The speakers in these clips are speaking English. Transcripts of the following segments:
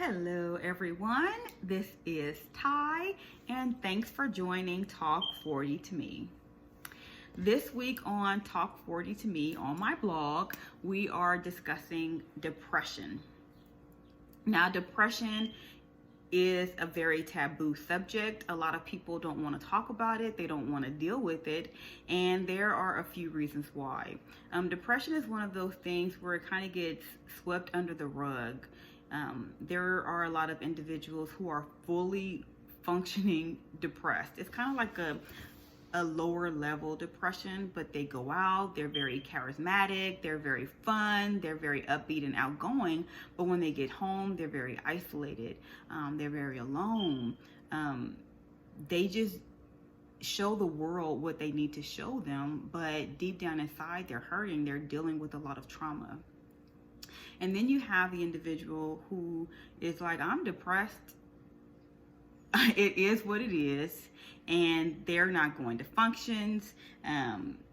Hello, everyone. This is Ty, and thanks for joining Talk 40 to Me. This week on Talk 40 to Me on my blog, we are discussing depression. Now, depression is a very taboo subject. A lot of people don't want to talk about it. They don't want to deal with it. And there are a few reasons why. Depression is one of those things where it kind of gets swept under the rug. There are a lot of individuals who are fully functioning depressed. It's kind of like a lower level depression, but they go out, they're very charismatic, they're very fun, they're very upbeat and outgoing, but when they get home, they're very isolated, they're very alone. They just show the world what they need to show them, but deep down inside, they're hurting, they're dealing with a lot of trauma. And then you have the individual who is like, I'm depressed. It is what it is. And they're not going to functions.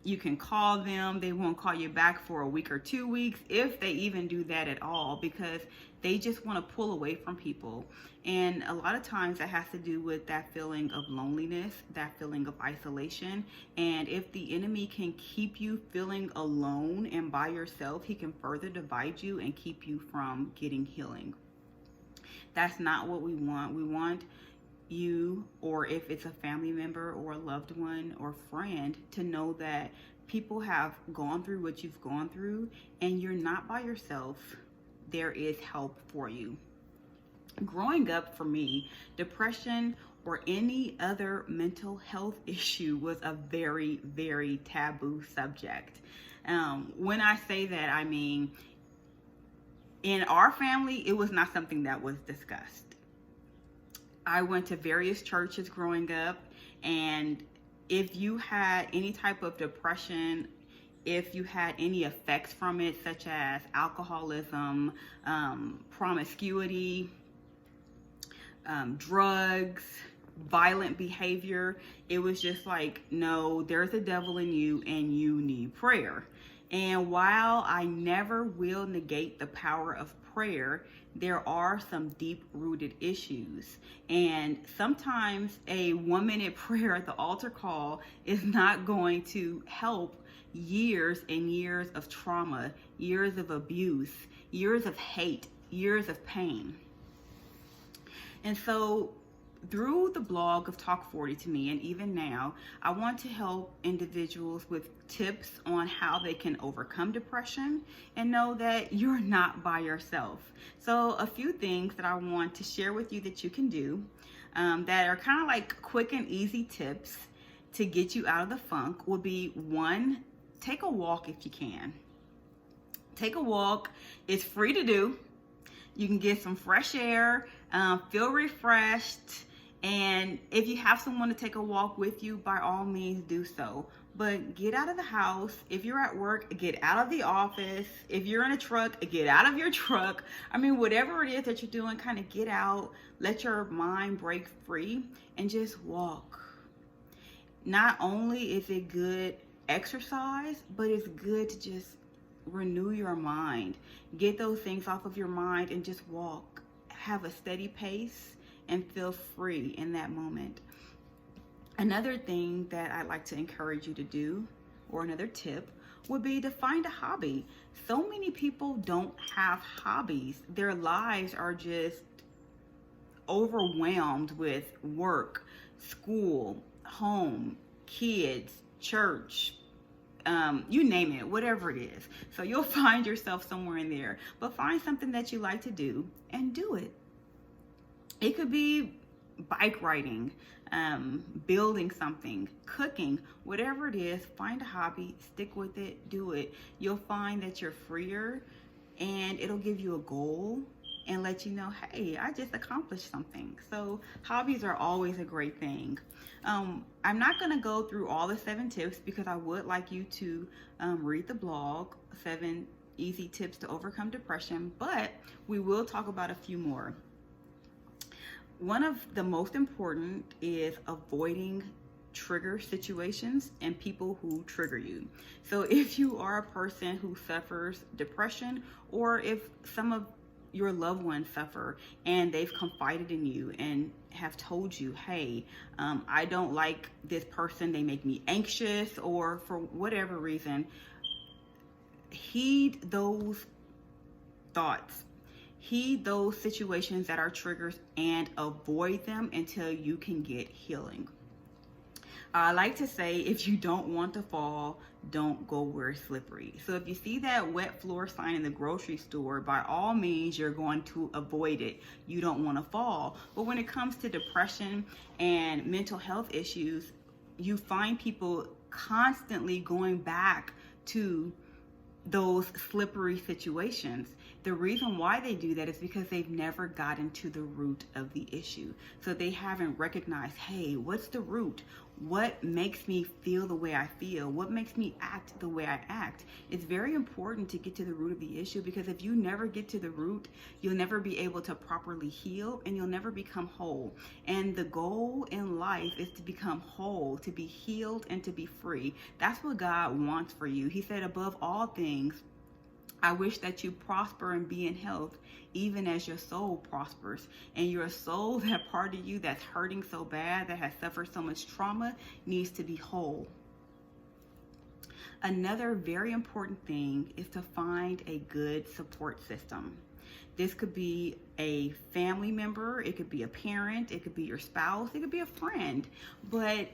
You can call them. They won't call you back for a week or 2 weeks, if they even do that at all, because they just want to pull away from people. And a lot of times that has to do with that feeling of loneliness, that feeling of isolation. And if the enemy can keep you feeling alone and by yourself, he can further divide you and keep you from getting healing. That's not what we want. We want you, or if it's a family member or a loved one or friend, to know that people have gone through what you've gone through and you're not by yourself. There is help for you. Growing up, for me, depression or any other mental health issue was a very, very taboo subject. When I say that, I mean, in our family, it was not something that was discussed. I went to various churches growing up, and if you had any type of depression, if you had any effects from it, such as alcoholism, promiscuity, drugs, violent behavior, it was just like, no, there's a devil in you and you need prayer. And while I never will negate the power of prayer, there are some deep-rooted issues. And sometimes a 1-minute prayer at the altar call is not going to help years and years of trauma, years of abuse, years of hate, years of pain. And so through the blog of Talk 40 to Me, and even now, I want to help individuals with tips on how they can overcome depression and know that you're not by yourself. So a few things that I want to share with you that you can do that are kind of like quick and easy tips to get you out of the funk would be: 1, take a walk if you can. Take a walk. It's free to do. You can get some fresh air, feel refreshed. And if you have someone to take a walk with you, by all means do so. But get out of the house. If you're at work, get out of the office. If you're in a truck, get out of your truck. I mean, whatever it is that you're doing, kind of get out, let your mind break free and just walk. Not only is it good exercise, but it's good to just renew your mind. Get those things off of your mind and just walk. Have a steady pace and feel free in that moment. Another thing that I'd like to encourage you to do, or another tip, would be to find a hobby. So many people don't have hobbies. Their lives are just overwhelmed with work, school, home, kids, church, you name it, whatever it is. So you'll find yourself somewhere in there, but find something that you like to do and do it. It could be bike riding, building something, cooking, whatever it is. Find a hobby, stick with it, do it. You'll find that you're freer, and it'll give you a goal and let you know, hey, I just accomplished something. So hobbies are always a great thing. I'm not going to go through all the 7 tips because I would like you to read the blog, 7 easy tips to overcome depression, but we will talk about a few more. One of the most important is avoiding trigger situations and people who trigger you. So if you are a person who suffers depression, or if some of your loved ones suffer and they've confided in you and have told you, hey, I don't like this person, they make me anxious, or for whatever reason, heed those thoughts. Heed those situations that are triggers and avoid them until you can get healing. I like to say, if you don't want to fall, don't go where it's slippery. So if you see that wet floor sign in the grocery store, by all means, you're going to avoid it. You don't want to fall. But when it comes to depression and mental health issues, you find people constantly going back to those slippery situations. The reason why they do that is because they've never gotten to the root of the issue. So they haven't recognized, hey, what's the root? What makes me feel the way I feel? What makes me act the way I act? It's very important to get to the root of the issue, because if you never get to the root, you'll never be able to properly heal and you'll never become whole. And the goal in life is to become whole, to be healed, and to be free. That's what God wants for you. He said, above all things, I wish that you prosper and be in health, even as your soul prospers. And your soul, that part of you that's hurting so bad, that has suffered so much trauma, needs to be whole. Another very important thing is to find a good support system. This could be a family member, it could be a parent, it could be your spouse, it could be a friend. But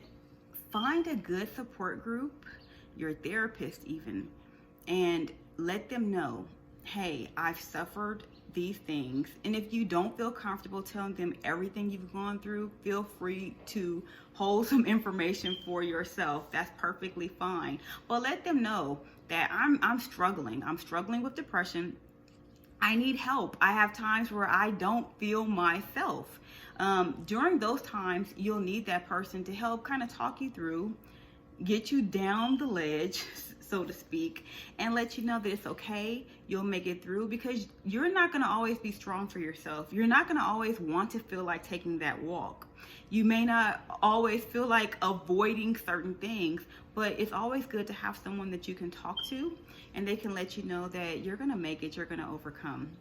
find a good support group, your therapist even, and let them know, hey, I've suffered these things. And if you don't feel comfortable telling them everything you've gone through, feel free to hold some information for yourself. That's perfectly fine. But let them know that I'm struggling. I'm struggling with depression. I need help. I have times where I don't feel myself. During those times, you'll need that person to help kind of talk you through, get you down the ledge, so to speak, and let you know that it's okay. You'll make it through, because you're not going to always be strong for yourself. You're not going to always want to feel like taking that walk. You may not always feel like avoiding certain things, but it's always good to have someone that you can talk to, and they can let you know that you're going to make it, you're going to overcome.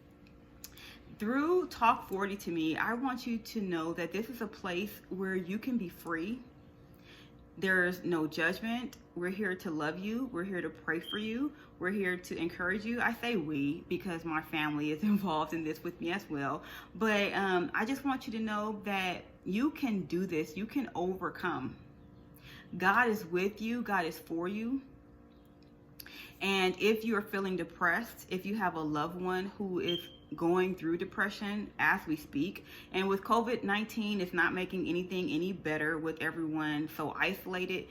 Through Talk 40 to Me, I want you to know that this is a place where you can be free. There's no judgment. We're here to love you. We're here to pray for you. We're here to encourage you. I say we because my family is involved in this with me as well. But I just want you to know that you can do this. You can overcome. God is with you. God is for you. And if you are feeling depressed, if you have a loved one who is going through depression as we speak, and with COVID-19, it's not making anything any better with everyone so isolated,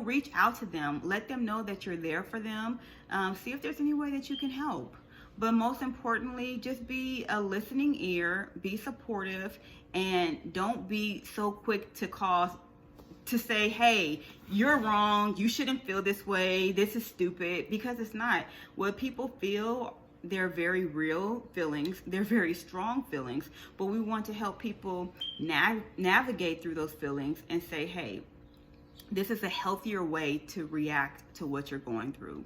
reach out to them. Let them know that you're there for them. See if there's any way that you can help. But most importantly, just be a listening ear, be supportive, and don't be so quick to say, hey, you're wrong, you shouldn't feel this way, this is stupid, because it's not. What people feel, they're very real feelings, they're very strong feelings, but we want to help people navigate through those feelings and say, hey, this is a healthier way to react to what you're going through.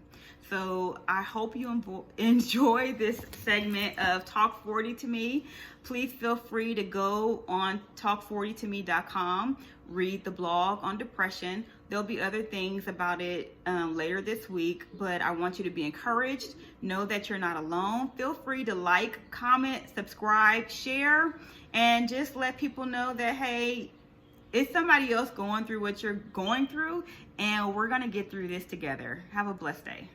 So I hope you enjoy this segment of Talk 40 to Me. Please feel free to go on talk40tome.com, read the blog on depression. There'll be other things about it later this week, but I want you to be encouraged. Know that you're not alone. Feel free to like, comment, subscribe, share, and just let people know that, hey, it's somebody else going through what you're going through, and we're going to get through this together. Have a blessed day.